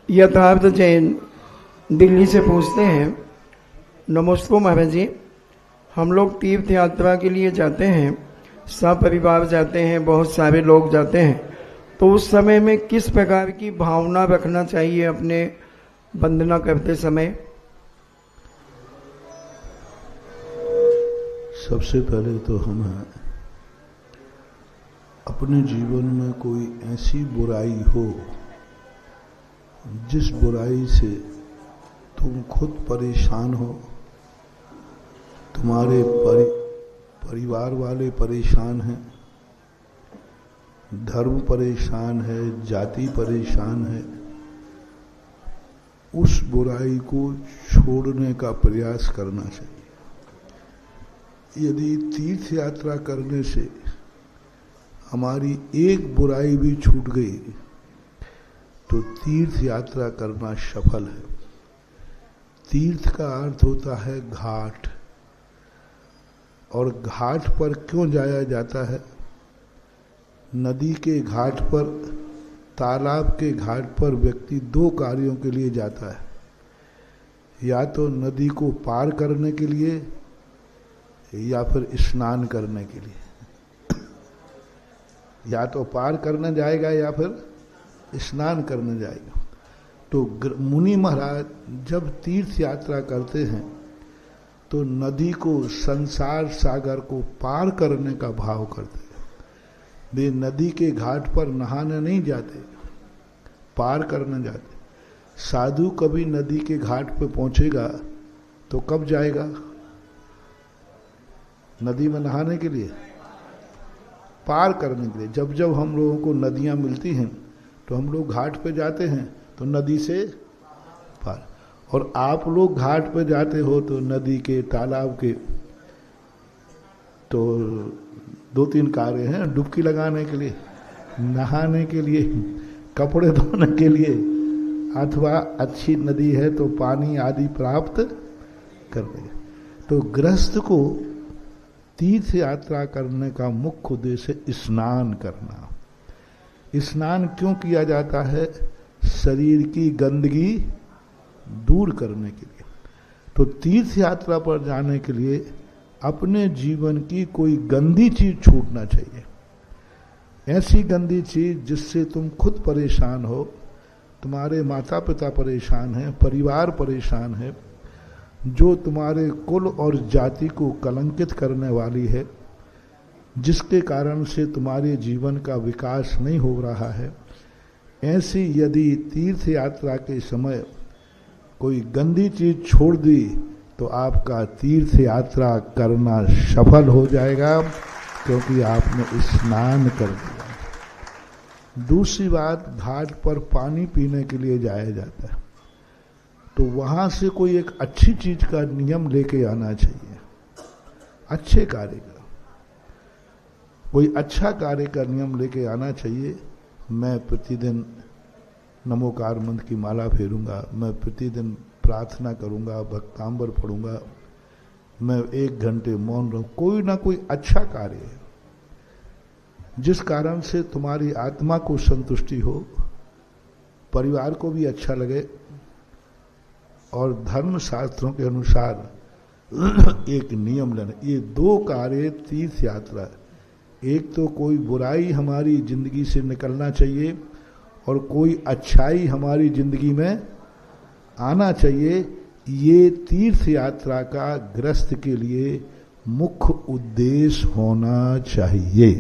यथार्थ जैन दिल्ली से पूछते हैं, नमस्ते महाराज जी, हम लोग तीर्थ यात्रा के लिए जाते हैं, सब परिवार जाते हैं, बहुत सारे लोग जाते हैं, तो उस समय में किस प्रकार की भावना रखना चाहिए अपने वंदना करते समय? सबसे पहले तो हम अपने जीवन में कोई ऐसी बुराई हो जिस बुराई से तुम खुद परेशान हो, तुम्हारे परिवार वाले परेशान हैं, धर्म परेशान है, जाति परेशान है, उस बुराई को छोड़ने का प्रयास करना चाहिए। यदि तीर्थ यात्रा करने से हमारी एक बुराई भी छूट गई तो तीर्थ यात्रा करना सफल है। तीर्थ का अर्थ होता है घाट, और घाट पर क्यों जाया जाता है? नदी के घाट पर, तालाब के घाट पर व्यक्ति दो कार्यों के लिए जाता है, या तो नदी को पार करने के लिए या फिर स्नान करने के लिए। या तो पार करने जाएगा या फिर स्नान करने जाएगा। तो मुनि महाराज जब तीर्थ यात्रा करते हैं तो नदी को, संसार सागर को पार करने का भाव करते हैं। वे नदी के घाट पर नहाने नहीं जाते, पार करने जाते। साधु कभी नदी के घाट पे पहुंचेगा तो कब जाएगा? नदी में नहाने के लिए, पार करने के लिए। जब जब हम लोगों को नदियां मिलती हैं तो हम लोग घाट पे जाते हैं, तो नदी से पार। और आप लोग घाट पे जाते हो तो नदी के, तालाब के, तो दो तीन कार्य हैं, डुबकी लगाने के लिए, नहाने के लिए, कपड़े धोने के लिए, अथवा अच्छी नदी है तो पानी आदि प्राप्त करने। तो गृहस्थ को तीर्थ यात्रा करने का मुख्य उद्देश्य स्नान करना। स्नान क्यों किया जाता है? शरीर की गंदगी दूर करने के लिए। तो तीर्थ यात्रा पर जाने के लिए अपने जीवन की कोई गंदी चीज छूटना चाहिए। ऐसी गंदी चीज जिससे तुम खुद परेशान हो, तुम्हारे माता पिता परेशान हैं, परिवार परेशान है, जो तुम्हारे कुल और जाति को कलंकित करने वाली है, जिसके कारण से तुम्हारे जीवन का विकास नहीं हो रहा है। ऐसी यदि तीर्थ यात्रा के समय कोई गंदी चीज छोड़ दी तो आपका तीर्थ यात्रा करना सफल हो जाएगा, क्योंकि आपने स्नान कर दिया। दूसरी बात, घाट पर पानी पीने के लिए जाया जाता है, तो वहां से कोई एक अच्छी चीज का नियम लेके आना चाहिए। अच्छे कार्य का कोई अच्छा कार्य का नियम लेके आना चाहिए। मैं प्रतिदिन नमोकार मंत्र की माला फेरूंगा, मैं प्रतिदिन प्रार्थना करूंगा, भक्तांबर पढ़ूंगा, मैं 1 घंटे मौन रहूं। कोई ना कोई अच्छा कार्य है जिस कारण से तुम्हारी आत्मा को संतुष्टि हो, परिवार को भी अच्छा लगे, और धर्म शास्त्रों के अनुसार एक नियम लेना। ये 2 कार्य तीर्थ यात्रा है। एक तो कोई बुराई हमारी जिंदगी से निकलना चाहिए और कोई अच्छाई हमारी जिंदगी में आना चाहिए। ये तीर्थ यात्रा का गृहस्थ के लिए मुख्य उद्देश्य होना चाहिए।